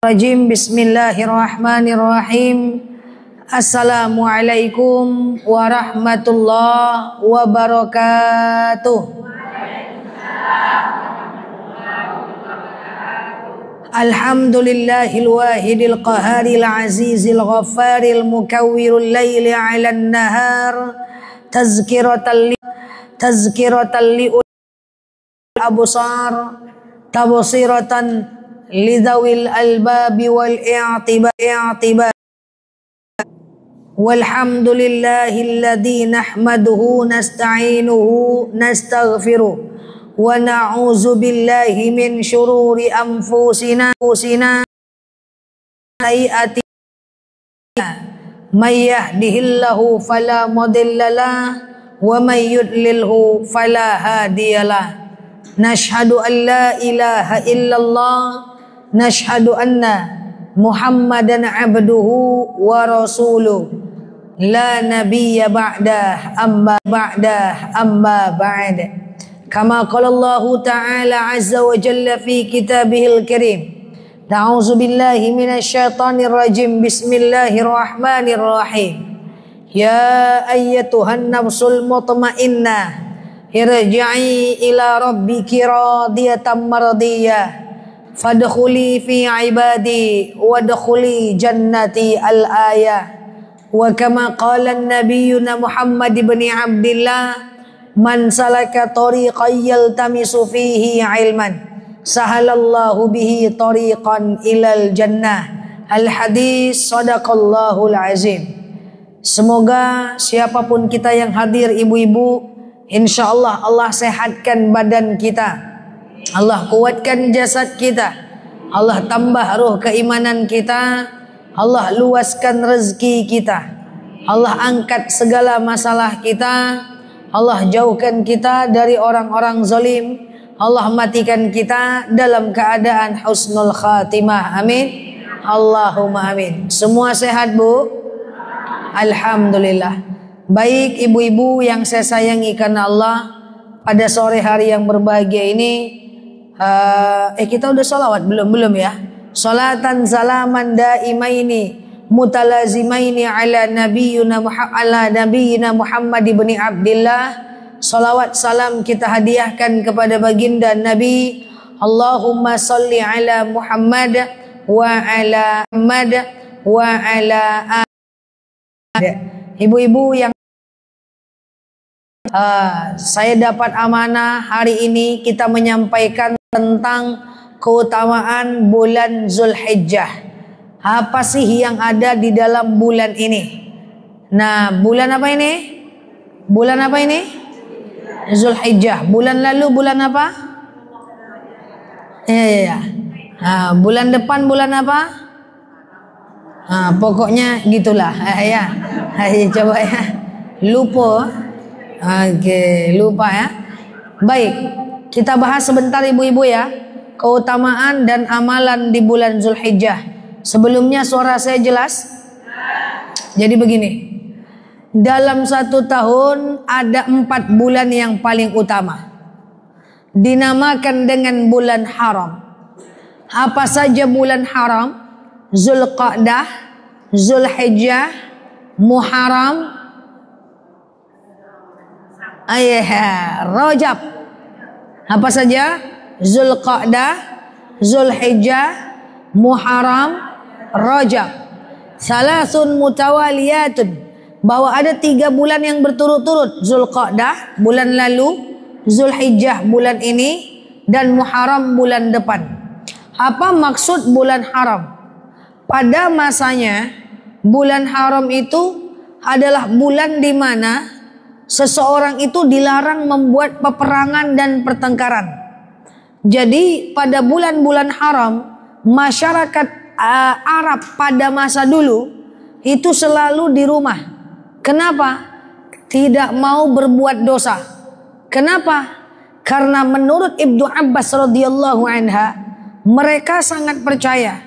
Rajim. Bismillahirrahmanirrahim. Assalamualaikum warahmatullahi wabarakatuh. Alhamdulillahil wahidil qaharil azizil ghaffaril mukawwirul laili 'alan nahar tazkiratan li absar tabsiratan lidawil albabi wal i'tibar. Walhamdulillahilladzi nahmaduhu nasta'inuhu nastaghfiruh wa na'udzu billahi min syururi anfusina sayyiati may yahdihillahu fala mudhillalah wa may yudlilhu fala hadiyalah. Nashhadu an la ilaha illallah nashhadu anna Muhammadan abduhu wa rasuluh la nabiyya ba'dah amma ba'd. Kama qala Allah ta'ala azza wa jalla fi kitabihil karim. A'udzu billahi minasy syaithanir rajim. Bismillahirrahmanirrahim. Ya ayyatuhan nafsul mutmainnah irji'i ila rabbiki radiyatan mardiyah fadkhuli fi ibadi wadkhuli jannati al-ayah. Wa kama qala an-nabiyyuna Muhammad ibn Abdillah man salaka tariqan yaltamisu fihi ilman sahalallahu bihi tariqan ilal jannah. Al-hadis sadaqallahul azim. Semoga siapapun kita yang hadir, ibu-ibu, insyaallah Allah sehatkan badan kita, Allah kuatkan jasad kita, Allah tambah ruh keimanan kita, Allah luaskan rezeki kita, Allah angkat segala masalah kita, Allah jauhkan kita dari orang-orang zalim, Allah matikan kita dalam keadaan husnul khatimah. Amin. Allahumma amin. Semua sehat, Bu? Alhamdulillah. Baik ibu-ibu yang saya sayangi karena Allah, pada sore hari yang berbahagia ini kita udah sholawat belum ya? Salatan salaman daimaini mutalazimaini ala nabiyyina Muhammad ibn Abdillah. Salawat salam kita hadiahkan kepada baginda Nabi. Allahumma salli ala Muhammad wa ala Muhammad wa ala ibu-ibu yang saya dapat amanah hari ini kita menyampaikan tentang keutamaan bulan Zulhijjah. Apa sih yang ada di dalam bulan ini? Nah, bulan apa ini? Bulan apa ini? Zulhijjah. Bulan lalu bulan apa? Ya. Bulan depan bulan apa? Pokoknya gitulah ya. Coba ya. Lupa. Oke, lupa ya. Baik, kita bahas sebentar ibu-ibu ya, keutamaan dan amalan di bulan Zulhijjah. Sebelumnya suara saya jelas? Jadi begini, dalam satu tahun ada 4 bulan yang paling utama, dinamakan dengan bulan haram. Apa saja bulan haram? Zulqa'dah, Zulhijjah, Muharram, Rajab. Apa saja? Zulqa'dah, Zulhijjah, Muharram, Rajab. Salasun mutawaliyatun, bahwa ada 3 bulan yang berturut-turut. Zulqa'dah bulan lalu, Zulhijjah bulan ini, dan Muharram bulan depan. Apa maksud bulan haram? Pada masanya bulan haram itu adalah bulan di mana seseorang itu dilarang membuat peperangan dan pertengkaran. Jadi pada bulan-bulan haram, masyarakat Arab pada masa dulu itu selalu di rumah. Kenapa? Tidak mau berbuat dosa. Kenapa? Karena menurut Ibnu Abbas radhiyallahu anha, mereka sangat percaya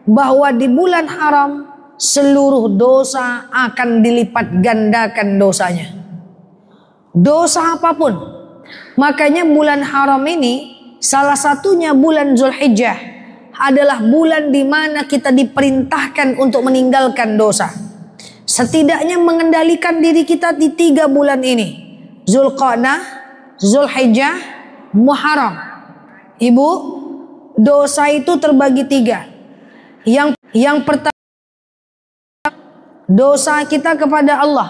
bahwa di bulan haram seluruh dosa akan dilipat gandakan dosanya. Dosa apapun. Makanya bulan haram ini salah satunya bulan Zulhijjah adalah bulan di mana kita diperintahkan untuk meninggalkan dosa. Setidaknya mengendalikan diri kita di 3 bulan ini. Zulqa'dah, Zulhijjah, Muharram. Ibu, dosa itu terbagi 3. Yang pertama, dosa kita kepada Allah.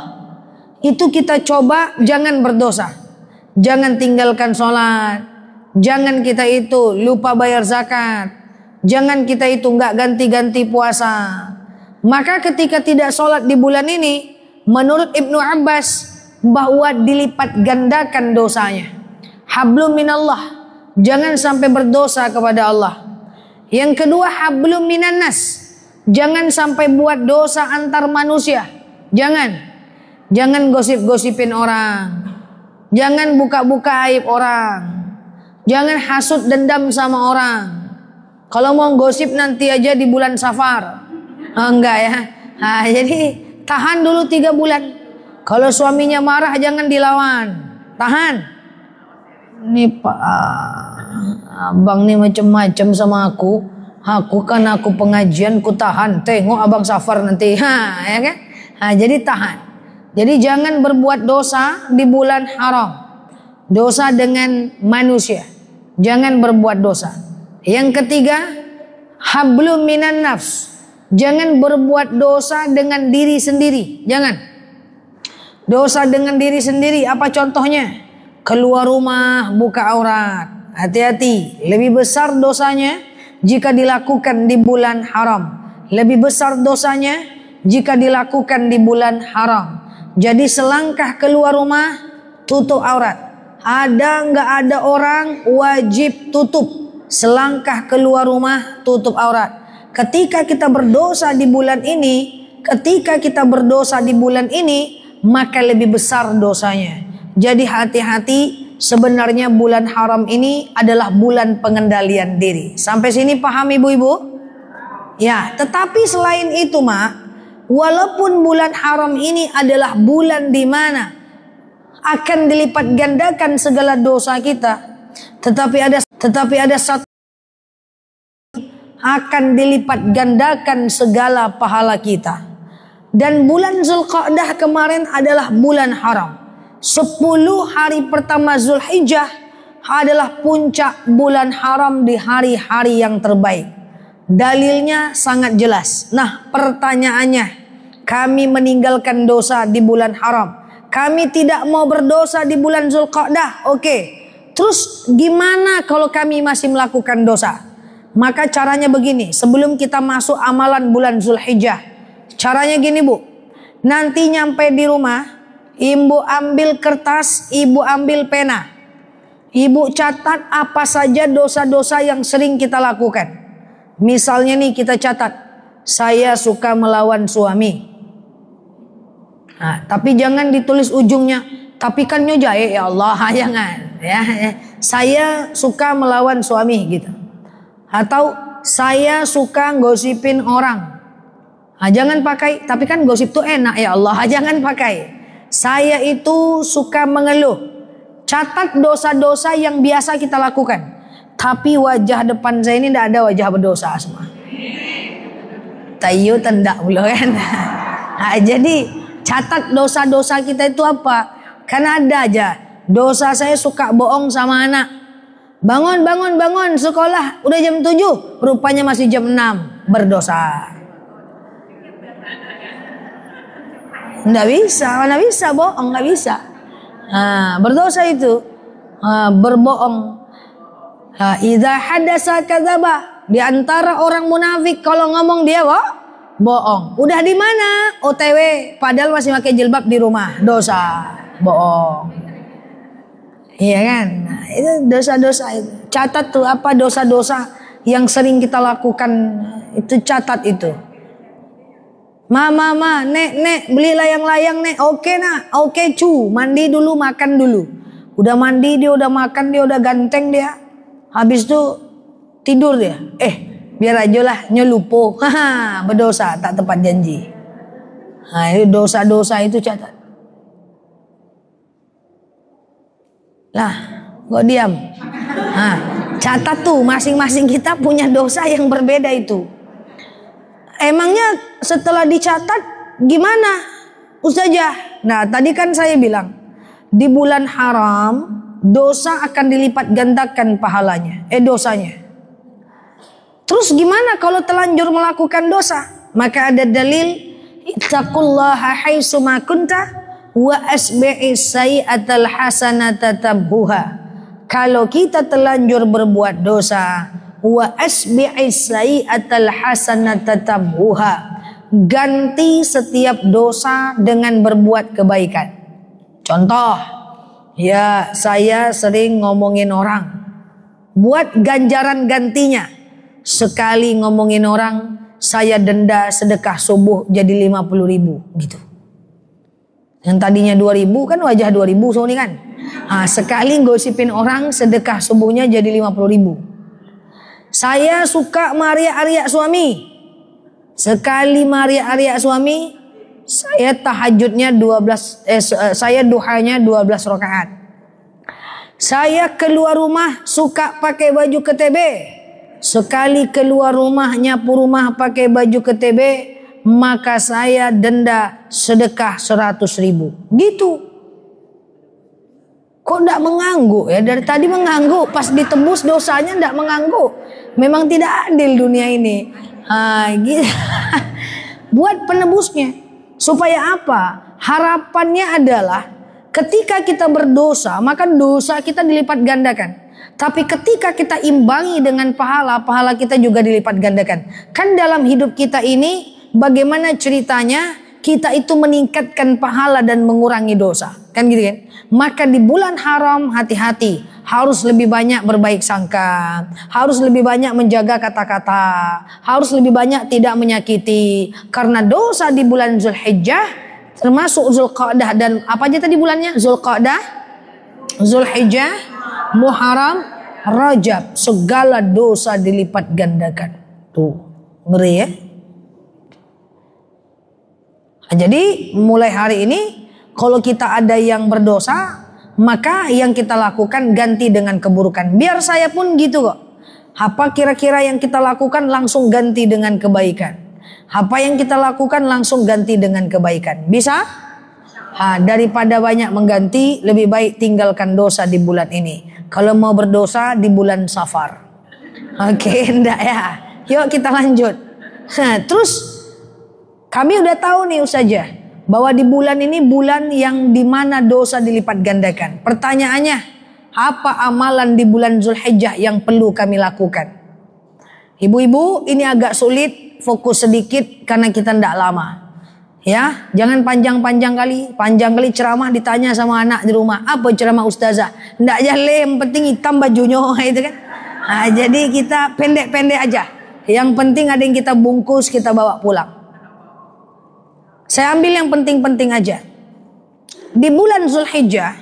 Itu kita coba jangan berdosa. Jangan tinggalkan sholat. Jangan kita itu lupa bayar zakat. Jangan kita itu nggak ganti-ganti puasa. Maka ketika tidak sholat di bulan ini, menurut Ibnu Abbas, bahwa dilipat gandakan dosanya. Hablum minallah. Jangan sampai berdosa kepada Allah. Yang kedua, hablum minan nas. Jangan sampai buat dosa antar manusia. Jangan gosip-gosipin orang. Jangan buka-buka aib orang. Jangan hasut dendam sama orang. Kalau mau gosip nanti aja di bulan Safar. Enggak ya. Nah, jadi tahan dulu 3 bulan. Kalau suaminya marah jangan dilawan. Tahan. Ini Pak abang nih macam-macam sama aku. Aku pengajian, ku tahan. Tengok abang Safar nanti. Ya kan? Jadi tahan. Jadi jangan berbuat dosa di bulan haram. Dosa dengan manusia. Jangan berbuat dosa. Yang ketiga, hablum minan nafs. Jangan berbuat dosa dengan diri sendiri. Jangan. Dosa dengan diri sendiri. Apa contohnya? Keluar rumah, buka aurat. Hati-hati. Lebih besar dosanya jika dilakukan di bulan haram. Lebih besar dosanya jika dilakukan di bulan haram. Jadi selangkah keluar rumah, tutup aurat. Ada nggak ada orang, wajib tutup. Selangkah keluar rumah, tutup aurat. Ketika kita berdosa di bulan ini, maka lebih besar dosanya. Jadi hati-hati, sebenarnya bulan haram ini adalah bulan pengendalian diri. Sampai sini paham ibu-ibu? Ya, tetapi selain itu Mak, walaupun bulan haram ini adalah bulan di mana akan dilipat gandakan segala dosa kita, tetapi ada satu akan dilipat gandakan segala pahala kita. Dan bulan Zulqa'dah kemarin adalah bulan haram. 10 hari pertama Zulhijjah adalah puncak bulan haram di hari-hari yang terbaik. Dalilnya sangat jelas. Nah, pertanyaannya, kami meninggalkan dosa di bulan haram. Kami tidak mau berdosa di bulan Zulqa'dah. Oke. Terus gimana kalau kami masih melakukan dosa? Maka caranya begini. Sebelum kita masuk amalan bulan Zulhijjah. Caranya gini Bu. Nanti nyampe di rumah. Ibu ambil kertas. Ibu ambil pena. Ibu catat apa saja dosa-dosa yang sering kita lakukan. Misalnya nih kita catat. Saya suka melawan suami. Nah, tapi jangan ditulis ujungnya. Tapi kan nyojae ya Allah, jangan. Ya. Saya suka melawan suami gitu. Atau saya suka gosipin orang. Nah, jangan pakai. Tapi kan gosip tuh enak ya Allah, jangan pakai. Saya itu suka mengeluh. Catat dosa-dosa yang biasa kita lakukan. Tapi wajah depan saya ini tidak ada wajah berdosa semua. Tayu tendak pula kan. Nah, jadi catat dosa-dosa kita itu apa? Karena ada aja. Dosa saya suka bohong sama anak. Bangun sekolah. Udah jam 7. Rupanya masih jam 6. Berdosa. Nggak bisa bohong. Nggak bisa. Berdosa itu. Berbohong. Idza hadasa kadzaba. Di antara orang munafik kalau ngomong dia bohong. Udah di mana? OTW. Padahal masih pakai jilbab di rumah. Dosa. Bohong. Iya kan? Nah, itu dosa-dosa itu. Catat tuh apa dosa-dosa yang sering kita lakukan. Itu catat itu. Mama, nek, beli layang-layang nek. Oke nak, oke cu. Mandi dulu, makan dulu. Udah mandi dia, udah makan dia, udah ganteng dia. Habis itu tidur dia. Biar aja lah nyelupo. Berdosa, tak tepat janji. Nah, itu dosa-dosa itu catat. Lah, kok diam? Catat tuh, masing-masing kita punya dosa yang berbeda itu. Emangnya setelah dicatat gimana Ustazah? Nah tadi kan saya bilang, di bulan haram dosa akan dilipat gandakan pahalanya, dosanya. Terus gimana kalau telanjur melakukan dosa? Maka ada dalil, ittaqullaha haitsu ma kunta wa asbi'is sayyi'atal hasanata tamhuha. Kalau kita telanjur berbuat dosa, wa asbi'is sayyi'atal hasanata tamhuha, ganti setiap dosa dengan berbuat kebaikan. Contoh, ya saya sering ngomongin orang, buat ganjaran gantinya. Sekali ngomongin orang, saya denda sedekah subuh jadi 50.000 gitu. Yang tadinya 2.000 kan wajah 2.000 soalnya kan. Nah, sekali gosipin orang sedekah subuhnya jadi 50.000. Saya suka maria-aria suami. Sekali maria-aria suami, saya tahajudnya 12, saya duhanya 12 rakaat. Saya keluar rumah suka pakai baju KTB. Sekali keluar rumah nyapu rumah pakai baju KTB, maka saya denda sedekah 100.000. Gitu. Kok enggak mengganggu ya? Dari tadi mengganggu, pas ditebus dosanya enggak mengganggu. Memang tidak adil dunia ini. Gitu. Buat penebusnya. Supaya apa? Harapannya adalah ketika kita berdosa, maka dosa kita dilipat gandakan. Tapi ketika kita imbangi dengan pahala, pahala kita juga dilipat gandakan. Kan dalam hidup kita ini, bagaimana ceritanya kita itu meningkatkan pahala dan mengurangi dosa. Kan gitu kan? Maka di bulan haram hati-hati. Harus lebih banyak berbaik sangka. Harus lebih banyak menjaga kata-kata. Harus lebih banyak tidak menyakiti. Karena dosa di bulan Zulhijjah, termasuk Zulqa'dah dan apa aja tadi bulannya? Zulqa'dah, Zulhijjah, Muharram, Rajab. Segala dosa dilipat gandakan. Tuh, ngeri ya. Jadi mulai hari ini kalau kita ada yang berdosa, maka yang kita lakukan ganti dengan keburukan. Biar saya pun gitu kok. Apa kira-kira yang kita lakukan langsung ganti dengan kebaikan. Apa yang kita lakukan langsung ganti dengan kebaikan. Bisa? Daripada banyak mengganti, lebih baik tinggalkan dosa di bulan ini. Kalau mau berdosa di bulan Safar. Oke, enggak ya. Yuk kita lanjut. Terus kami udah tahu nih Ustazah, bahwa di bulan ini bulan yang dimana dosa dilipat gandakan. Pertanyaannya, apa amalan di bulan Zulhijjah yang perlu kami lakukan? Ibu-ibu, ini agak sulit, fokus sedikit karena kita tidak lama. Ya, jangan panjang-panjang kali. Panjang kali ceramah ditanya sama anak di rumah, apa ceramah Ustazah? Tidak jale, yang penting hitam bajunya, gitu kan? Jadi kita pendek-pendek aja. Yang penting ada yang kita bungkus, kita bawa pulang. Saya ambil yang penting-penting aja. Di bulan Zulhijjah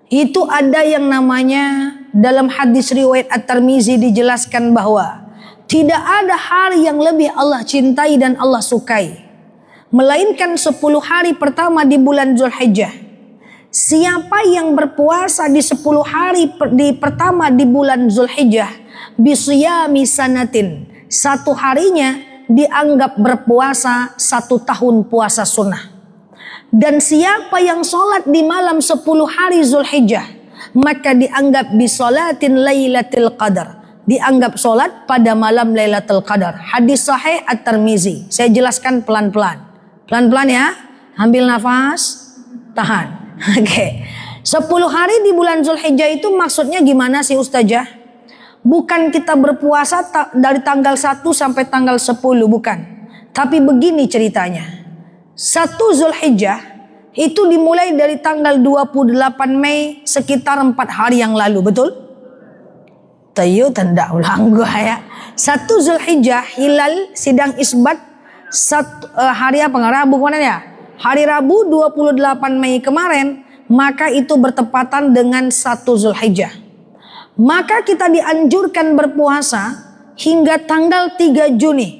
itu ada yang namanya, dalam hadis riwayat At-Tirmizi dijelaskan bahwa tidak ada hari yang lebih Allah cintai dan Allah sukai, melainkan 10 hari pertama di bulan Zulhijjah. Siapa yang berpuasa di 10 hari pertama di bulan Zulhijjah, bisiyami sanatin, satu harinya dianggap berpuasa 1 tahun puasa sunnah. Dan siapa yang sholat di malam 10 hari Zulhijjah, maka dianggap bisolatin Lailatul Qadar, dianggap sholat pada malam Lailatul Qadar. Hadis sahih At-Tirmizi. Saya jelaskan pelan-pelan. Pelan-pelan ya. Ambil nafas, tahan. Oke. 10 hari di bulan Zulhijjah itu maksudnya gimana sih Ustazah? Bukan kita berpuasa dari tanggal 1 sampai tanggal 10, bukan. Tapi begini ceritanya. 1 Zulhijjah itu dimulai dari tanggal 28 Mei sekitar 4 hari yang lalu, betul? Tayo tanda ulang gua ya. 1 Zulhijjah hilal sidang isbat hari apa? Rabu kemarin ya? Hari Rabu 28 Mei kemarin, maka itu bertepatan dengan 1 Zulhijjah. Maka kita dianjurkan berpuasa hingga tanggal 3 Juni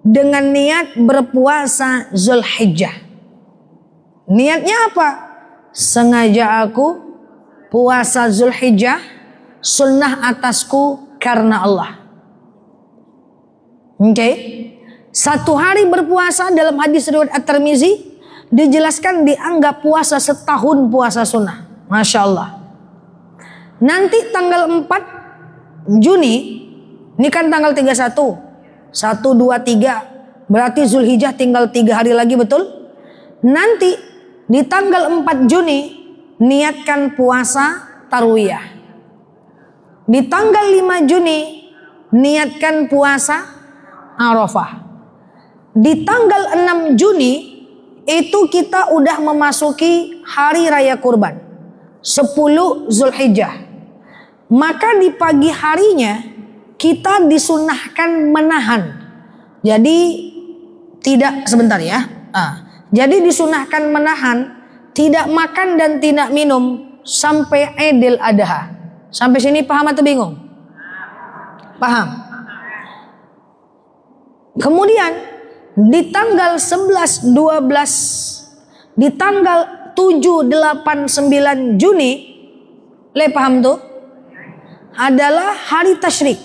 dengan niat berpuasa Zulhijjah. Niatnya apa? Sengaja aku puasa Zulhijjah sunnah atasku karena Allah. Oke. Satu hari berpuasa dalam hadis riwayat At-Tirmizi dijelaskan dianggap puasa setahun puasa sunnah. Masya Allah. Nanti tanggal 4 Juni, ini kan tanggal 31, 1, 2, 3, berarti Zulhijjah tinggal 3 hari lagi, betul? Nanti di tanggal 4 Juni niatkan puasa Tarwiyah. Di tanggal 5 Juni niatkan puasa Arafah. Di tanggal 6 Juni itu kita udah memasuki hari raya kurban, 10 Zulhijjah. Maka di pagi harinya kita disunahkan menahan. Jadi tidak, sebentar ya. Jadi disunahkan menahan, tidak makan dan tidak minum sampai Idul Adha. Sampai sini paham atau bingung? Paham. Kemudian di tanggal 11, 12, di tanggal 7, 8, 9 Juni, paham tuh? Adalah hari tasyrik.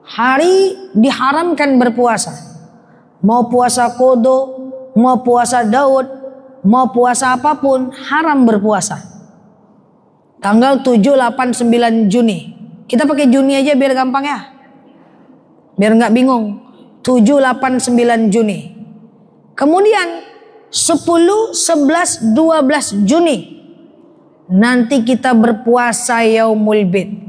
Hari diharamkan berpuasa. Mau puasa Qadha, mau puasa Daud, mau puasa apapun, haram berpuasa. Tanggal 7, 8, 9 Juni. Kita pakai Juni aja biar gampang ya. Biar nggak bingung. 7, 8, 9 Juni. Kemudian 10, 11, 12 Juni. Nanti kita berpuasa Yaumul Bid.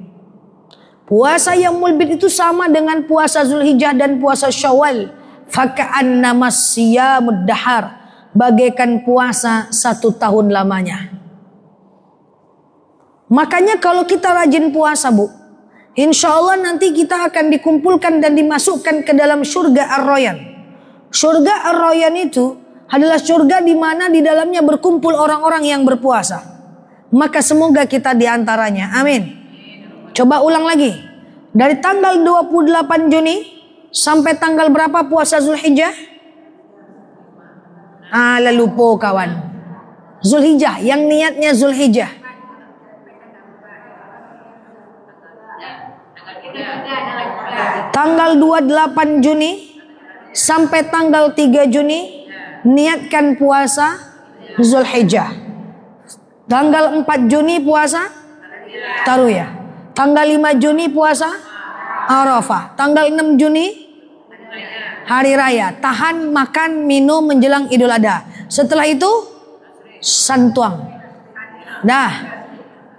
Puasa Yaumul Bid itu sama dengan puasa Zulhijjah dan puasa Syawal. Faka'annama siyamud dahar, bagaikan puasa 1 tahun lamanya. Makanya kalau kita rajin puasa, Bu, insya Allah nanti kita akan dikumpulkan dan dimasukkan ke dalam surga Ar-Rayyan. Surga Ar-Rayyan itu adalah surga di mana di dalamnya berkumpul orang-orang yang berpuasa. Maka semoga kita diantaranya. Amin. Coba ulang lagi. Dari tanggal 28 Juni sampai tanggal berapa puasa Zulhijjah? Lalu po kawan. Zulhijjah, yang niatnya Zulhijjah. Tanggal 28 Juni sampai tanggal 3 Juni niatkan puasa Zulhijjah. Tanggal 4 Juni puasa Tarwiyah. Tanggal 5 Juni puasa Arafah. Tanggal 6 Juni hari raya. Tahan makan minum menjelang Idul Adha. Setelah itu santuang. Dah.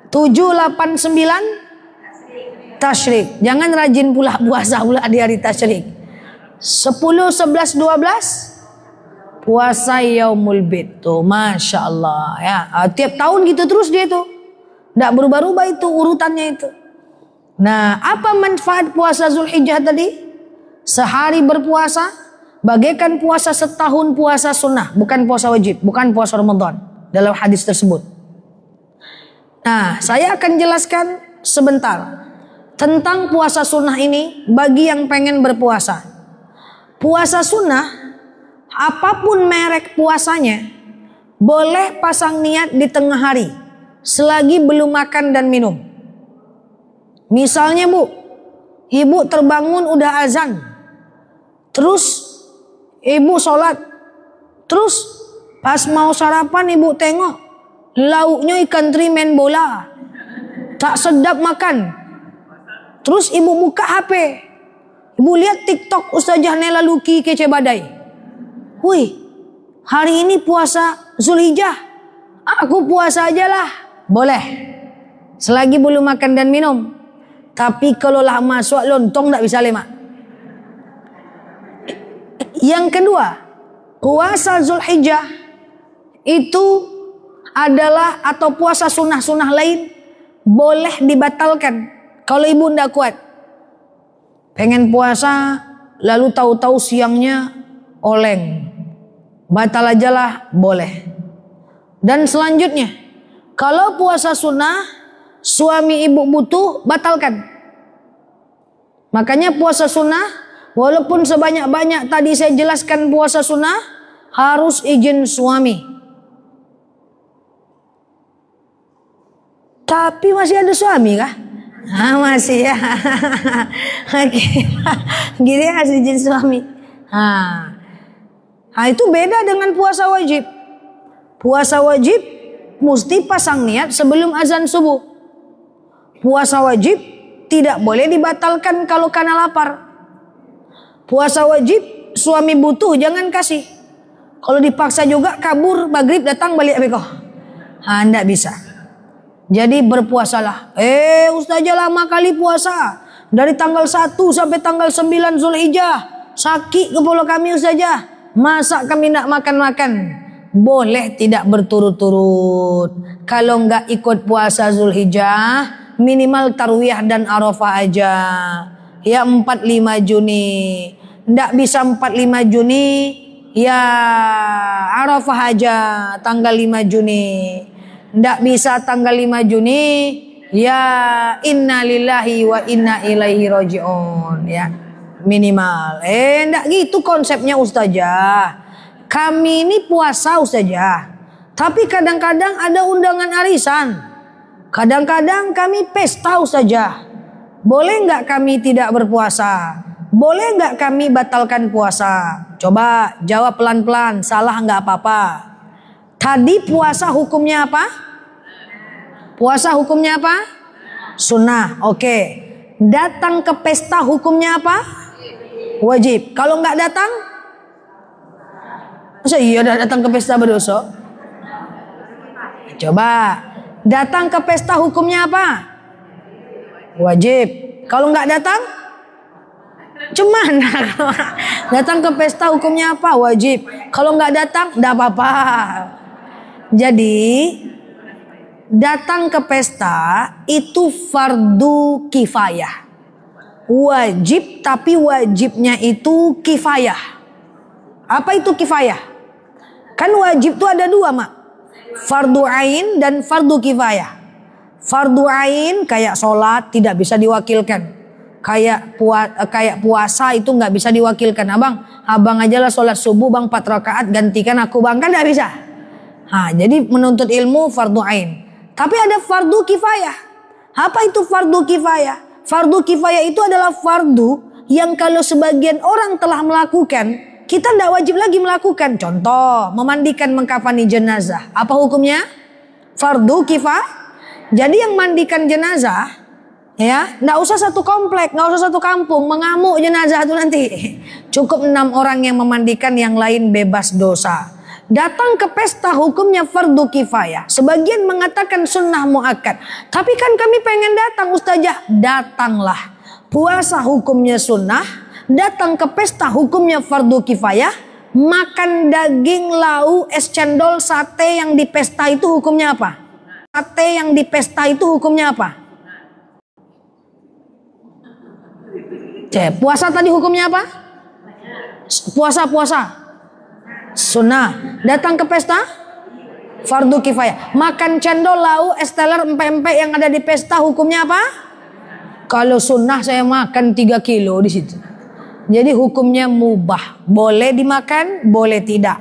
7, 8, 9 tasyrik. Jangan rajin pula puasa pula di hari tasyrik. 10, 11, 12 puasa Yaumul Bid. Tuh, Masya Allah ya. Tiap tahun gitu terus dia tuh. Nggak berubah-ubah itu urutannya itu. Nah, apa manfaat puasa Zulhijjah tadi? Sehari berpuasa bagaikan puasa setahun puasa sunnah, bukan puasa wajib, bukan puasa Ramadan dalam hadis tersebut. Nah, saya akan jelaskan sebentar tentang puasa sunnah ini bagi yang pengen berpuasa. Puasa sunnah, apapun merek puasanya, boleh pasang niat di tengah hari selagi belum makan dan minum. Misalnya Bu, ibu terbangun udah azan, terus ibu sholat, terus pas mau sarapan ibu tengok lauknya ikan teri main bola, tak sedap makan. Terus ibu buka HP, ibu lihat TikTok Ustazah Nela Luki kece badai. Wih, hari ini puasa Zulhijjah, aku puasa aja lah. Boleh, selagi belum makan dan minum. Tapi kalau lah masuk lontong tak bisa lemak. Yang kedua, puasa Zulhijjah itu adalah atau puasa sunnah-sunnah lain boleh dibatalkan kalau ibu tidak kuat. Pengen puasa lalu tahu-tahu siangnya oleng, batal aja lah, boleh. Dan selanjutnya, kalau puasa sunnah suami ibu butuh, batalkan. Makanya puasa sunnah, walaupun sebanyak-banyak tadi saya jelaskan puasa sunnah, harus izin suami. Tapi masih ada suami kah? Masih ya. Oke. Gini harus izin suami. Itu beda dengan puasa wajib. Puasa wajib mesti pasang niat sebelum azan subuh. Puasa wajib tidak boleh dibatalkan kalau karena lapar. Puasa wajib suami butuh jangan kasih. Kalau dipaksa juga kabur maghrib datang balik bekoh. Enggak bisa. Jadi berpuasalah. Ustazah lama kali puasa. Dari tanggal 1 sampai tanggal 9 Zulhijjah. Sakit kepala kami ustazah. Masa kami nak makan-makan? Boleh tidak berturut-turut. Kalau enggak ikut puasa Zulhijjah, minimal tarwiyah dan Arafah aja. Ya 45 Juni. Enggak bisa 45 Juni, ya Arafah aja tanggal 5 Juni. Enggak bisa tanggal 5 Juni, ya inna lillahi wa inna ilaihi raji'un, ya. Minimal. Enggak gitu konsepnya ustazah. Kami ini puasa ustazah, tapi kadang-kadang ada undangan arisan. Kadang-kadang kami pesta ustazah. Boleh nggak kami tidak berpuasa? Boleh nggak kami batalkan puasa? Coba jawab pelan-pelan, salah nggak apa-apa. Tadi puasa hukumnya apa? Puasa hukumnya apa? Sunnah, oke. Datang ke pesta hukumnya apa? Wajib. Kalau nggak datang? Masa iya datang ke pesta berdosa? Coba datang ke pesta hukumnya apa? Wajib. Kalau nggak datang? Cuman datang ke pesta hukumnya apa? Wajib. Kalau nggak datang, nggak apa-apa. Jadi datang ke pesta itu fardu kifayah. Wajib, tapi wajibnya itu kifayah. Apa itu kifayah? Kan wajib itu ada dua, Mak. Fardu ain dan fardu kifayah. Fardu ain kayak sholat tidak bisa diwakilkan. Kayak puasa itu nggak bisa diwakilkan. Abang aja lah sholat subuh bang 4 rakaat gantikan aku bang, kan nggak bisa. Jadi menuntut ilmu fardu ain. Tapi ada fardu kifayah. Apa itu fardu kifayah? Fardu kifayah itu adalah fardu yang kalau sebagian orang telah melakukan, kita tidak wajib lagi melakukan. Contoh, memandikan mengkafani jenazah. Apa hukumnya? Fardu kifayah. Jadi yang mandikan jenazah, ya, tidak usah satu komplek, nggak usah satu kampung, mengamuk jenazah itu nanti. Cukup 6 orang yang memandikan, yang lain bebas dosa. Datang ke pesta hukumnya fardu kifayah. Sebagian mengatakan sunnah muakkad. Tapi kan kami pengen datang ustazah. Datanglah. Puasa hukumnya sunnah. Datang ke pesta hukumnya fardu kifayah. Makan daging, lau, es cendol, sate yang di pesta itu hukumnya apa? Sate yang di pesta itu hukumnya apa? Puasa tadi hukumnya apa? Puasa. Sunnah. Datang ke pesta fardu kifayah. Makan cendol, lau, es teler, empek-empek yang ada di pesta hukumnya apa? Kalau sunnah saya makan 3 kilo di situ. Jadi hukumnya mubah. Boleh dimakan, boleh tidak.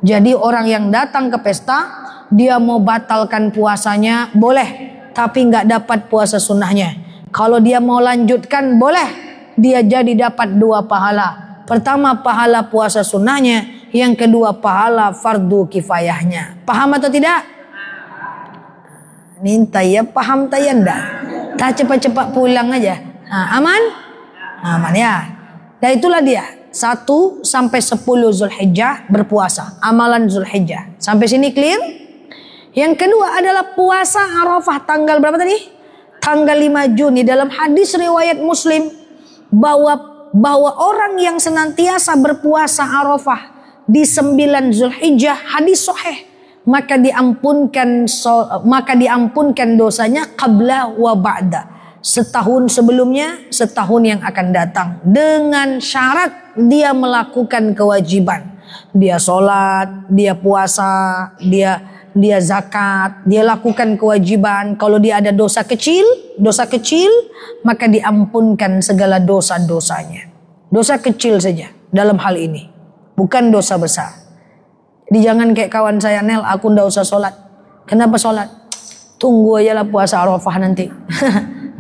Jadi orang yang datang ke pesta, dia mau batalkan puasanya boleh, tapi nggak dapat puasa sunnahnya. Kalau dia mau lanjutkan boleh, dia jadi dapat 2 pahala. Pertama pahala puasa sunnahnya, yang kedua pahala fardu kifayahnya. Paham atau tidak? Minta ya paham tayanda. Tak cepat-cepat pulang aja. Aman? Aman ya. Dan itulah dia 1 sampai 10 Zulhijjah berpuasa. Amalan Zulhijjah. Sampai sini clear? Yang kedua adalah puasa Arafah tanggal berapa tadi? Tanggal 5 Juni. Dalam hadis riwayat Muslim bahwa orang yang senantiasa berpuasa Arafah di 9 Zulhijjah, hadis sahih, maka diampunkan dosanya qabla wa ba'da. Setahun sebelumnya, setahun yang akan datang. Dengan syarat dia melakukan kewajiban. Dia sholat, dia puasa, dia zakat, dia lakukan kewajiban. Kalau dia ada dosa kecil, maka diampunkan segala dosa-dosanya. Dosa kecil saja dalam hal ini, bukan dosa besar. Jadi jangan kayak kawan saya, Nel, aku ndak usah sholat. Kenapa sholat? Tunggu aja lah puasa Arafah nanti.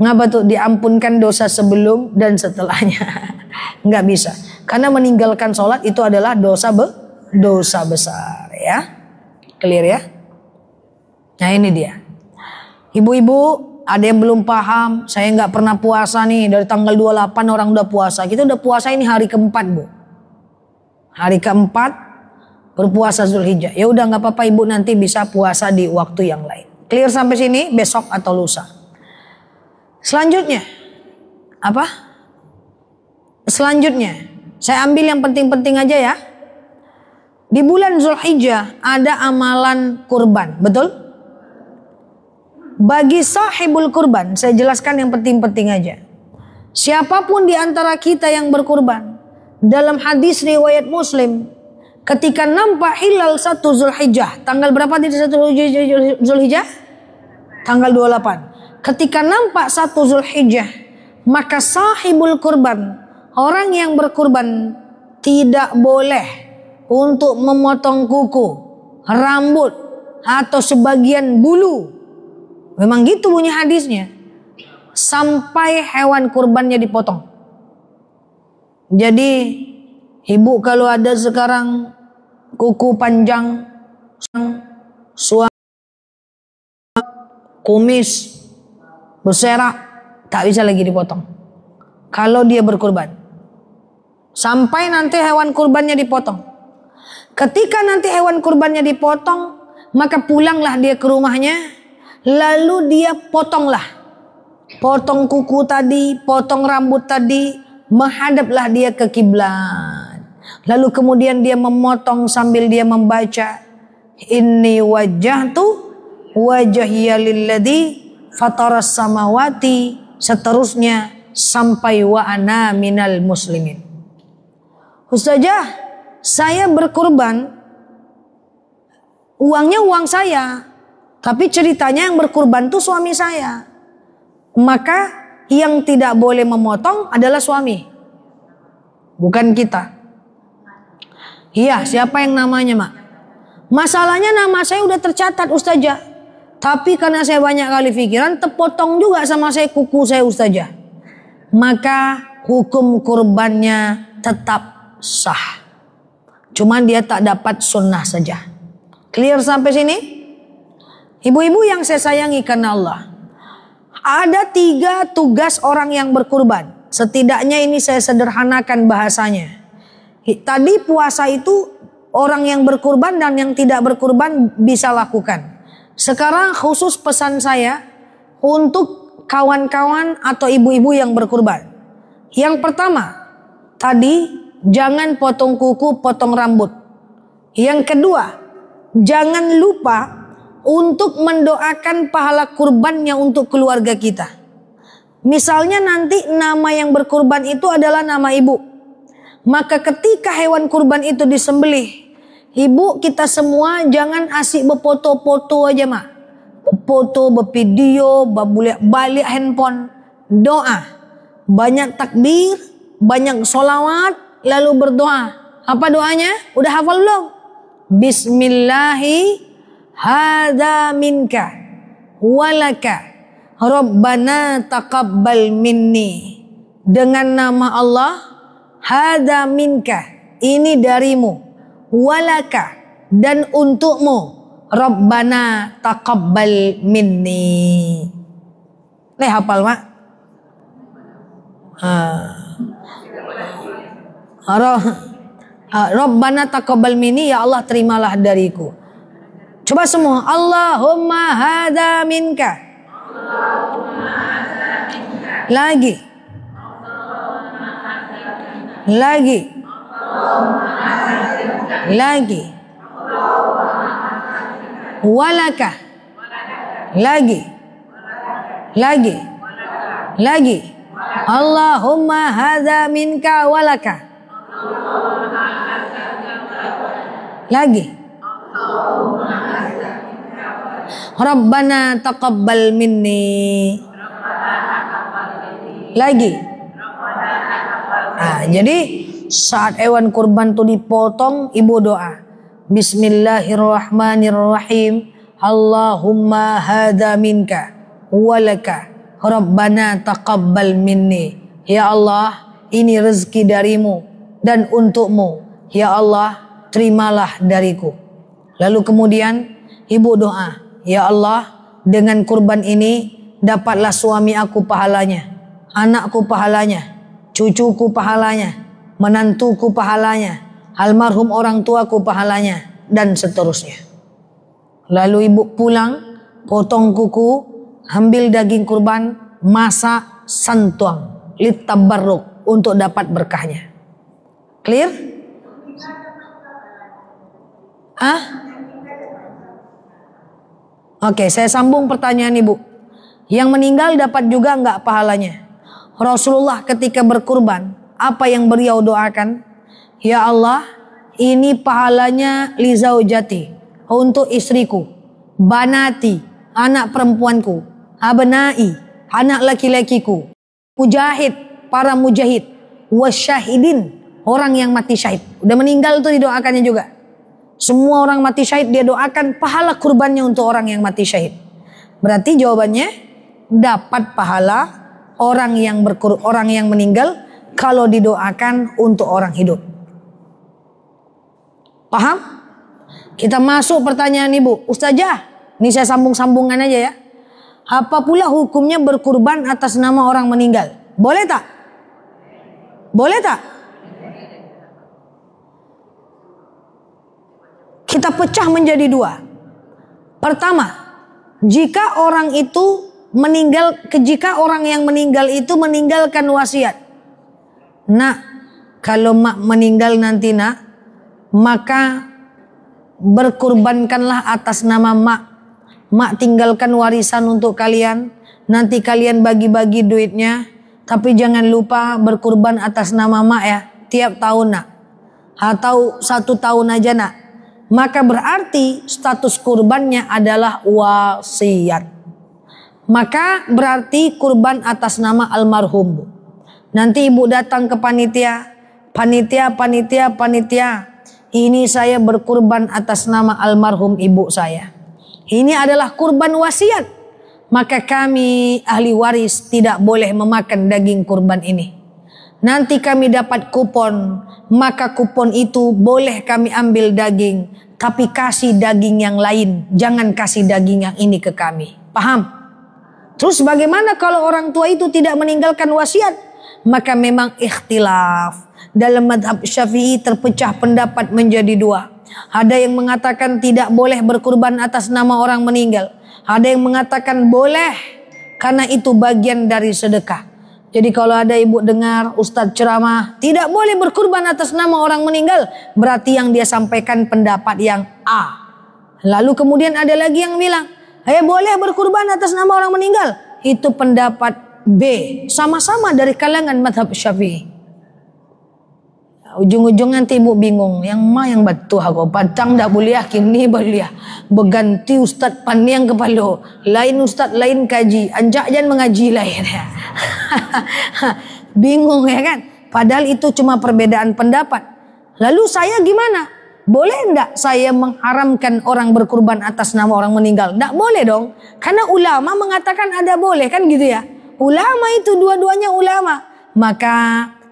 Ngapa tuh? Diampunkan dosa sebelum dan setelahnya. Nggak bisa. Karena meninggalkan sholat itu adalah dosa besar ya. Clear ya? Nah ini dia. Ibu-ibu, ada yang belum paham, saya nggak pernah puasa nih, dari tanggal 28 orang udah puasa. Kita udah puasa ini hari keempat, Bu. Hari keempat berpuasa Zulhijjah. Ya udah nggak apa-apa Ibu, nanti bisa puasa di waktu yang lain. Clear sampai sini, besok atau lusa. Selanjutnya apa? Selanjutnya saya ambil yang penting-penting aja ya. Di bulan Zulhijjah ada amalan kurban, betul? Bagi sahibul kurban, saya jelaskan yang penting-penting aja. Siapapun di antara kita yang berkurban, dalam hadis riwayat Muslim, ketika nampak hilal 1 Zulhijjah, tanggal berapa di 1 Zulhijjah? Tanggal 28. Ketika nampak 1 Zulhijjah, maka sahibul kurban, orang yang berkurban, tidak boleh untuk memotong kuku, rambut, atau sebagian bulu. Memang gitu bunyi hadisnya. Sampai hewan kurbannya dipotong. Jadi ibu kalau ada sekarang kuku panjang, suami, kumis, berserak, tak bisa lagi dipotong. Kalau dia berkurban. Sampai nanti hewan kurbannya dipotong. Ketika nanti hewan kurbannya dipotong, maka pulanglah dia ke rumahnya. Lalu dia potonglah. Potong kuku tadi, potong rambut tadi, menghadaplah dia ke kiblat. Lalu kemudian dia memotong sambil dia membaca, Inni wajjahtu wajhiya lilladzi fataras samawati, seterusnya sampai wa ana minal muslimin. Ustazah, saya berkurban, uangnya uang saya, tapi ceritanya yang berkurban itu suami saya. Maka yang tidak boleh memotong adalah suami, bukan kita. Iya, siapa yang namanya, Mak? Masalahnya nama saya udah tercatat Ustazah, tapi karena saya banyak kali pikiran, terpotong juga sama saya kuku saya Ustazah. Maka hukum kurbannya tetap sah. Cuman dia tak dapat sunnah saja. Clear sampai sini? Ibu-ibu yang saya sayangi karena Allah. Ada 3 tugas orang yang berkurban. Setidaknya ini saya sederhanakan bahasanya. Tadi puasa itu orang yang berkurban dan yang tidak berkurban bisa lakukan. Sekarang khusus pesan saya untuk kawan-kawan atau ibu-ibu yang berkurban. Yang pertama, tadi jangan potong kuku, potong rambut. Yang kedua, jangan lupa untuk mendoakan pahala kurbannya untuk keluarga kita. Misalnya nanti nama yang berkurban itu adalah nama ibu. Maka ketika hewan kurban itu disembelih, ibu kita semua jangan asik berfoto-foto aja, Mak. Berfoto, bervideo, balik handphone. Doa. Banyak takbir, banyak sholawat, lalu berdoa. Apa doanya? Udah hafal belum? Bismillahi hadza minka walaka Rabbana taqabbal minni. Dengan nama Allah, hadza minka, ini darimu, walaka, dan untukmu, Rabbana taqabbal minni. Hafal, Mak? Rabbana taqabbal minni, ya Allah terimalah dariku. Coba semua, Allahumma hadza minka. Lagi. Lagi. Lagi. Walaka. Lagi. Lagi. Lagi. Allahumma hadza minka walaka. Lagi. Rabbana taqabbal minni. Lagi. Jadi saat hewan kurban itu dipotong, ibu doa, Bismillahirrahmanirrahim. Allahumma hadza minka walaka Rabbana taqabbal minni. Ya Allah, ini rezeki darimu dan untukmu. Ya Allah, terimalah dariku. Lalu kemudian ibu doa, ya Allah, dengan kurban ini dapatlah suami aku pahalanya, anakku pahalanya, cucuku pahalanya, menantuku pahalanya, almarhum orang tuaku pahalanya, dan seterusnya. Lalu ibu pulang, potong kuku, ambil daging kurban, masak, santuang, litabarruk, untuk dapat berkahnya. Clear? Oke, saya sambung pertanyaan ibu. Yang meninggal dapat juga enggak pahalanya? Rasulullah ketika berkurban, apa yang beliau doakan? Ya Allah, ini pahalanya li zaujati, untuk istriku, banati, anak perempuanku, abnai, anak laki-lakiku, mujahid, para mujahid, wasyahidin, orang yang mati syahid. Udah meninggal tuh didoakannya juga. Semua orang mati syahid dia doakan pahala kurbannya untuk orang yang mati syahid. Berarti jawabannya dapat pahala orang yang meninggal kalau didoakan untuk orang hidup. Paham? Kita masuk pertanyaan ibu. Ustazah, ini saya sambung-sambungan aja ya. Apa pula hukumnya berkurban atas nama orang meninggal? Boleh tak? Boleh tak? Kita pecah menjadi dua. Pertama, jika orang yang meninggal itu meninggalkan wasiat. Nak, kalau mak meninggal nanti nak, maka berkurbankanlah atas nama mak. Mak tinggalkan warisan untuk kalian. Nanti kalian bagi-bagi duitnya. Tapi jangan lupa berkurban atas nama mak ya. Tiap tahun nak. Atau 1 tahun aja nak. Maka berarti status kurbannya adalah wasiat. Maka berarti kurban atas nama almarhum. Nanti ibu datang ke panitia. Panitia. Ini saya berkurban atas nama almarhum ibu saya. Ini adalah kurban wasiat. Maka kami ahli waris tidak boleh memakan daging kurban ini. Nanti kami dapat kupon. Maka kupon itu boleh kami ambil daging. Tapi kasih daging yang lain. Jangan kasih daging yang ini ke kami. Paham? Terus bagaimana kalau orang tua itu tidak meninggalkan wasiat? Maka memang ikhtilaf. Dalam madhab Syafi'i terpecah pendapat menjadi dua. Ada yang mengatakan tidak boleh berkurban atas nama orang meninggal. Ada yang mengatakan boleh karena itu bagian dari sedekah. Jadi kalau ada ibu dengar ustadz ceramah tidak boleh berkurban atas nama orang meninggal, berarti yang dia sampaikan pendapat yang A. Lalu kemudian ada lagi yang bilang, boleh berkurban atas nama orang meninggal. Itu pendapat B. Sama-sama dari kalangan madhab Syafi'i. Ujung-ujung nanti ibu bingung. Yang betul aku padang dah boleh kini boleh. Berganti ustaz paniang kepala. Lain ustaz lain kaji. Anjak jan mengaji lain. Bingung ya kan? Padahal itu cuma perbedaan pendapat. Lalu saya gimana? Boleh enggak saya mengharamkan orang berkurban atas nama orang meninggal? Enggak boleh dong. Karena ulama mengatakan ada boleh kan gitu ya. Ulama itu dua-duanya ulama. Maka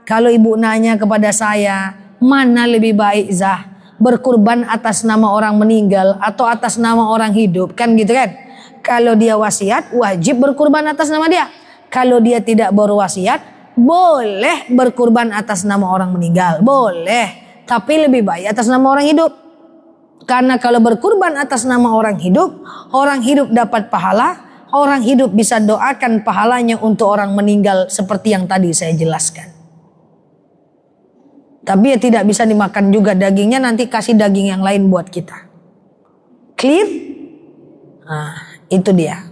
kalau ibu nanya kepada saya, mana lebih baik Zah? Berkurban atas nama orang meninggal atau atas nama orang hidup? Kan gitu kan? Kalau dia wasiat, wajib berkurban atas nama dia. Kalau dia tidak berwasiat, boleh berkurban atas nama orang meninggal. Boleh. Tapi lebih baik atas nama orang hidup. Karena kalau berkurban atas nama orang hidup dapat pahala. Orang hidup bisa doakan pahalanya untuk orang meninggal seperti yang tadi saya jelaskan. Tapi ya tidak bisa dimakan juga dagingnya, nanti kasih daging yang lain buat kita. Clear? Nah, itu dia.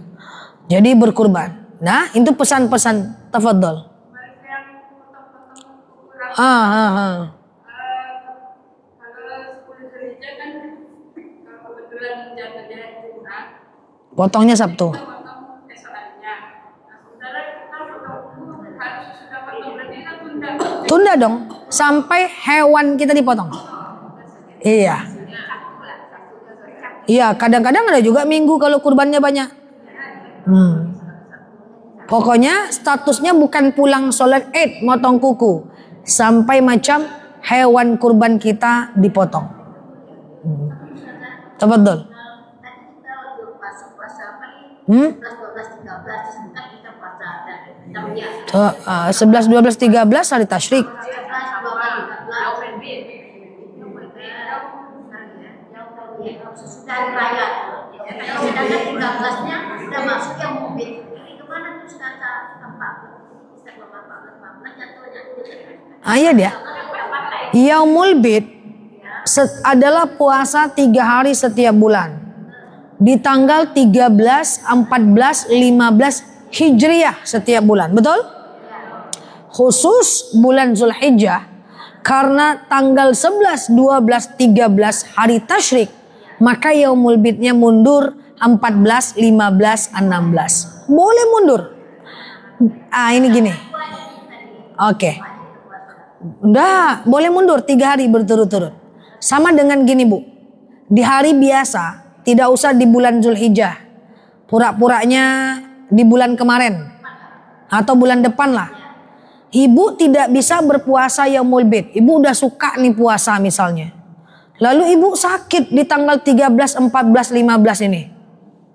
Jadi berkurban. Nah, itu pesan-pesan. Tafadhol. Kalau 10 Zulhijjah kan kebetulan jatuhnya Jumat. Potongnya Sabtu. Tunda dong sampai hewan kita dipotong. Iya. Iya, kadang-kadang ada juga minggu kalau kurbannya banyak. Pokoknya statusnya bukan pulang sholat Id motong kuku sampai macam hewan kurban kita dipotong. Tafadhol. 11, 12, 13 hari tasyrik. Iya dia. Yaumul Bid adalah puasa 3 hari setiap bulan. Di tanggal 13, 14, 15 Hijriah setiap bulan. Betul? Khusus bulan Zulhijjah karena tanggal 11, 12, 13 hari tasyrik, maka Yaumul Bidnya mundur 14, 15, 16. Boleh mundur. Ini gini. Oke. Udah, boleh mundur 3 hari berturut-turut. Sama dengan gini Bu. Di hari biasa, tidak usah di bulan Zulhijjah. Pura-puranya di bulan kemarin. Atau bulan depan lah. Ibu tidak bisa berpuasa Yaumul Bid. Ibu udah suka nih puasa misalnya. Lalu ibu sakit di tanggal 13, 14, 15 ini.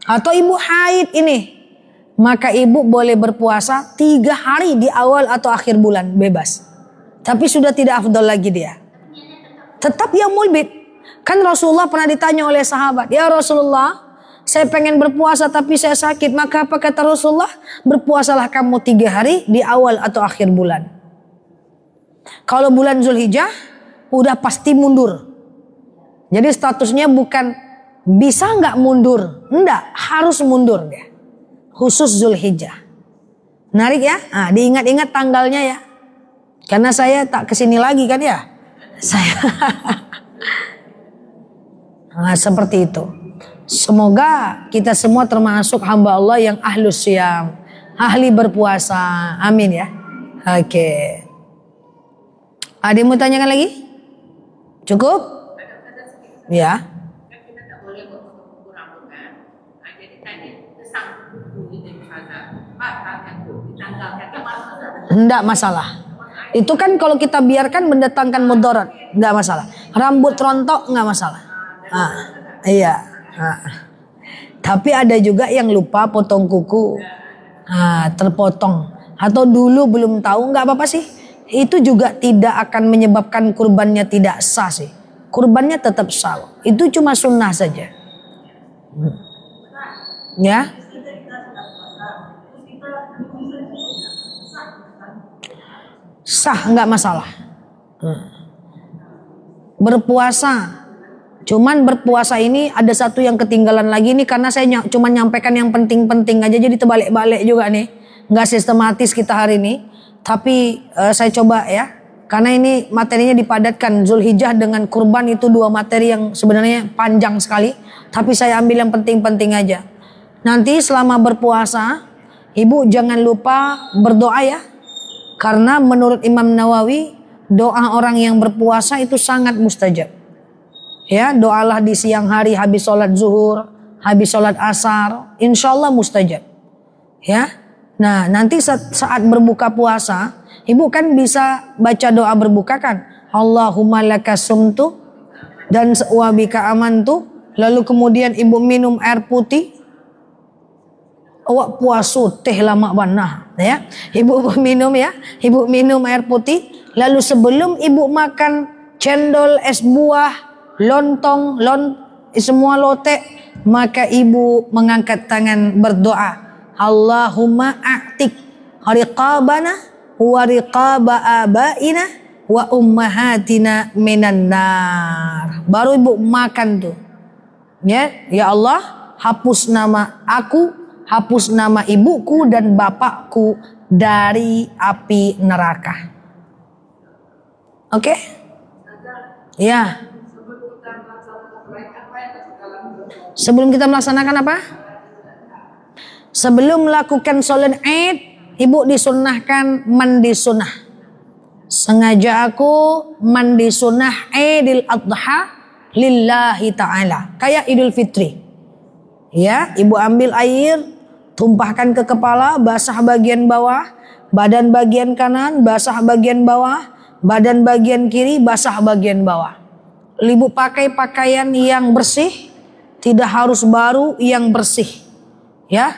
Atau ibu haid ini. Maka ibu boleh berpuasa 3 hari di awal atau akhir bulan, bebas. Tapi sudah tidak afdal lagi dia. Tetap Yaumul Bid. Kan Rasulullah pernah ditanya oleh sahabat, "Ya Rasulullah, saya pengen berpuasa tapi saya sakit." Maka apa kata Rasulullah? Berpuasalah kamu 3 hari di awal atau akhir bulan. Kalau bulan Zulhijjah udah pasti mundur. Jadi statusnya bukan bisa nggak mundur. Enggak, harus mundur dia. Khusus Zulhijjah. Menarik ya? Diingat-ingat tanggalnya ya. Karena saya tak kesini lagi kan ya. Saya seperti itu. Semoga kita semua termasuk hamba Allah yang ahlus syam, ahli berpuasa. Amin ya. Oke. Ada yang mau tanyakan lagi? Cukup? Ya. Enggak masalah. Itu kan kalau kita biarkan mendatangkan mudarat, enggak masalah. Rambut rontok enggak masalah. Iya. Tapi ada juga yang lupa potong kuku, terpotong. Atau dulu belum tahu, enggak apa-apa sih. Itu juga tidak akan menyebabkan kurbannya tidak sah sih. Kurbannya tetap sah. Itu cuma sunnah saja. Ya. Sah, enggak masalah. Berpuasa. Cuman berpuasa ini ada satu yang ketinggalan lagi nih, karena saya cuma nyampaikan yang penting-penting aja, jadi terbalik-balik juga nih. Enggak sistematis kita hari ini. Tapi saya coba ya. Karena ini materinya dipadatkan. Zulhijjah dengan kurban itu 2 materi yang sebenarnya panjang sekali. Tapi saya ambil yang penting-penting aja. Nanti selama berpuasa, ibu jangan lupa berdoa ya. Karena menurut Imam Nawawi, doa orang yang berpuasa itu sangat mustajab. Ya, doalah di siang hari habis sholat zuhur, habis sholat asar, insya Allah mustajab. Ya, nah nanti saat berbuka puasa, ibu kan bisa baca doa berbuka kan? Allahumma laka sumtu dan wa bika amantu. Lalu kemudian ibu minum air putih. Awak puasa teh lama banah ya. Ibu minum ya. Ibu minum air putih. Lalu sebelum ibu makan cendol, es buah, lontong, semua lotek, maka ibu mengangkat tangan berdoa. Allahumma a'tik riqabana wa riqaba abaina wa ummahatina minan nar. Baru ibu makan tuh. Ya Allah, hapus nama aku, hapus nama ibuku dan bapakku dari api neraka. Oke? Ya. Sebelum kita melaksanakan apa? Sebelum melakukan sholat Id, ibu disunnahkan mandi sunnah. Sengaja aku mandi sunnah Idul Adha lillahi ta'ala. Kayak Idul Fitri. Ya, ibu ambil air, tumpahkan ke kepala, basah bagian bawah, badan bagian kanan, basah bagian bawah, badan bagian kiri, basah bagian bawah. Ibu pakai pakaian yang bersih, tidak harus baru, yang bersih. Ya,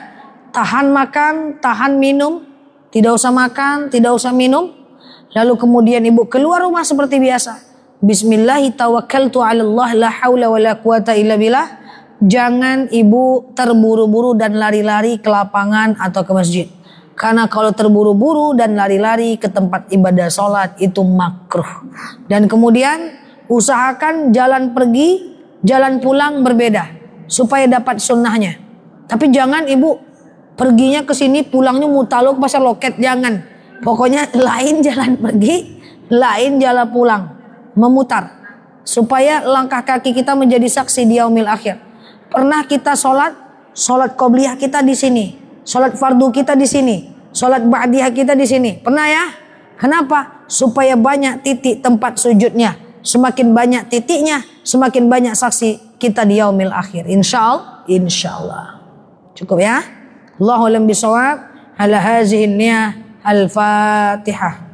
tahan makan, tahan minum, tidak usah makan, tidak usah minum. Lalu kemudian ibu keluar rumah seperti biasa. Bismillahi tawakkaltu 'alallah la haula wala quwata illa billah. Jangan ibu terburu-buru dan lari-lari ke lapangan atau ke masjid. Karena kalau terburu-buru dan lari-lari ke tempat ibadah sholat itu makruh. Dan kemudian usahakan jalan pergi, jalan pulang berbeda. Supaya dapat sunnahnya. Tapi jangan ibu perginya ke sini, pulangnya mutaluk pasar loket. Jangan. Pokoknya lain jalan pergi, lain jalan pulang. Memutar. Supaya langkah kaki kita menjadi saksi di yaumil akhir. Pernah kita sholat qobliyah kita di sini, sholat fardu kita di sini, sholat ba'diyah kita di sini. Pernah ya? Kenapa? Supaya banyak titik tempat sujudnya. Semakin banyak titiknya, semakin banyak saksi kita di yaumil akhir. Insyaallah. Cukup ya? Allahu a'lam bishawab. Ala hazihi niyah. Al-Fatihah.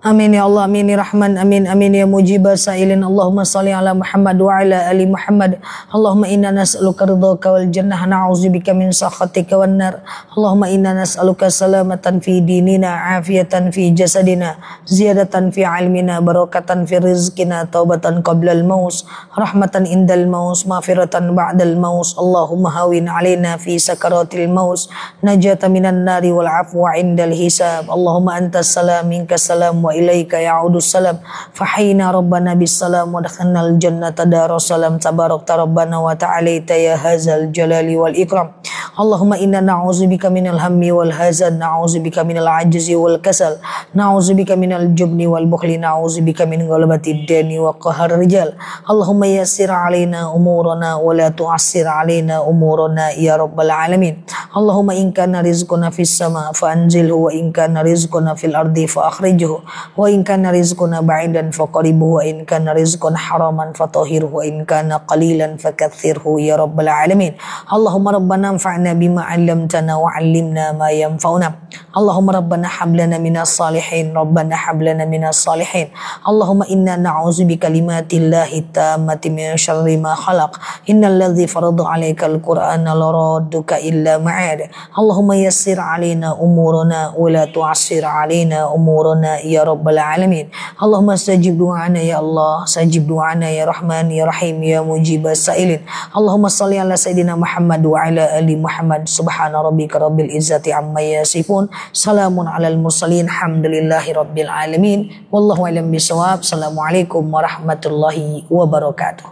Amin ya Allah, amin ya Rahman, amin amin ya mujibah sa'ilin. Allahumma salli ala Muhammad wa ala ali Muhammad. Allahumma inna nas'aluka ridhaka wal jannah, na'udzubika min sakhatika wan nar. Allahumma inna nas'aluka salamatan fi dinina, afiyatan fi jasadina, ziyadatan fi ilmina, barakatan fi rizqina, taubatan qabla al-maus, rahmatan indal maus, maghfiratan ba'dal maus. Allahumma hawin alaina fi sakaratil maus, najata minan nari wal afwa indal hisab. Allahumma antas salam minka salam wa ilaika ya'udus salam. Fahina rabbana bis salam wa dakhalnal jannata darus salam. Tabarakta rabbana wa ta'alaita ya hazal jalali wal ikram. Allahumma inna na'udzubika minal hammi wal hazan, na'udzubika minal ajzi wal kasal, na'udzubika minal jubni wal bukhli, na'udzubika min ghalabati dani wa qahar rijal. Allahumma yassir alaina umurana wa la tu'assir alaina umurana ya rabbal alamin. Allahumma in kana rizquna fis sama fa anzilhu, wa in kana rizquna fil ardi fa akhrijhu, wa in kana rizquna ba'idan faqribhu, wa in kana rizquna haraman fatahhirhu, wa in kana qalilan fakaththirhu ya rabbal alamin. Allahumma rabbana anfa'na bima 'allamtana wa 'allimna ma yanfa'una. Allahumma rabbana hab lana minas salihin, rabbana hab lana minas salihin. Allahumma inna na'udzubika kalimatillahi tammati min syarri ma khalaq. Innal ladzi farada 'alaikal qur'ana laradduka illa ma'ad. Allahumma yassir 'alaina umurana wa la tu'assir 'alaina umurana ya rabbal alamin. Allahumma stajib du'ana ya Allah, stajib du'ana ya Rahman ya Rahim ya mujibas sa'ilin. Allahumma salli ala sayidina Muhammad wa ala ali Muhammad. Subhana rabbika rabbil izzati amma yasifun, salamun alal mursalin, alhamdulillahi rabbil alamin. Wallahu a'lam bishawab. Assalamualaikum warahmatullahi wabarakatuh.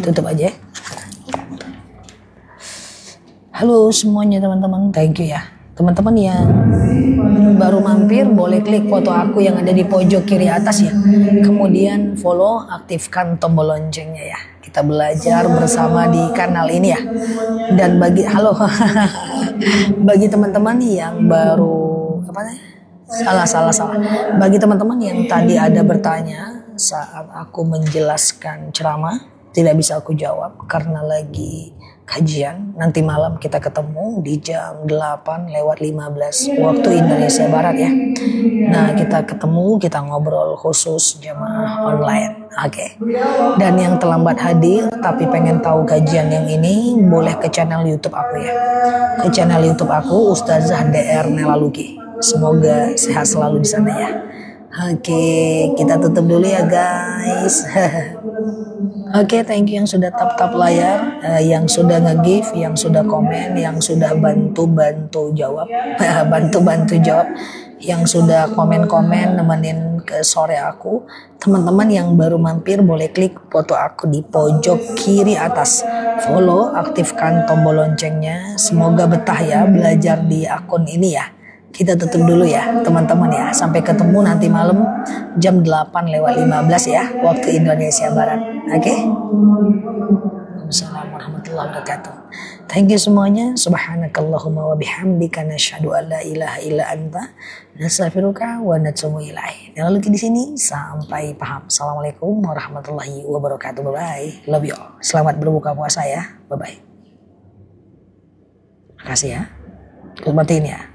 Tutup aja. Halo semuanya teman-teman, thank you ya. Teman-teman yang baru mampir boleh klik foto aku yang ada di pojok kiri atas ya. Kemudian follow, aktifkan tombol loncengnya ya. Kita belajar bersama di kanal ini ya. Dan bagi bagi teman-teman yang baru salah. Bagi teman-teman yang tadi ada bertanya saat aku menjelaskan ceramah, tidak bisa aku jawab karena lagi kajian. Nanti malam kita ketemu di jam 8:15 waktu Indonesia Barat ya. Nah kita ketemu, kita ngobrol khusus jamaah online. Oke. Dan yang terlambat hadir tapi pengen tahu kajian yang ini, boleh ke channel YouTube aku ya. Ke channel YouTube aku Ustazah DR Nelaluki. Semoga sehat selalu di sana ya. Oke, kita tutup dulu ya guys. Oke, thank you yang sudah tap layar, yang sudah nge-give, yang sudah komen, yang sudah bantu jawab, bantu jawab, yang sudah komen-komen nemenin ke sore aku. Teman-teman yang baru mampir boleh klik foto aku di pojok kiri atas. Follow, aktifkan tombol loncengnya. Semoga betah ya belajar di akun ini ya. Kita tutup dulu ya teman-teman ya. Sampai ketemu nanti malam jam 8:15 ya waktu Indonesia Barat. Oke? Assalamualaikum warahmatullahi wabarakatuh. Thank you semuanya. Subhanakallahumma wa bihamdika nasyhadu an la ilaha illa anta nastaghfiruka wa natubu ilaik. Dan lalu di sini sampai paham. Assalamualaikum warahmatullahi wabarakatuh. Bye bye. Love you all. Selamat berbuka puasa ya. Bye bye. Makasih ya. Terus matiin ya.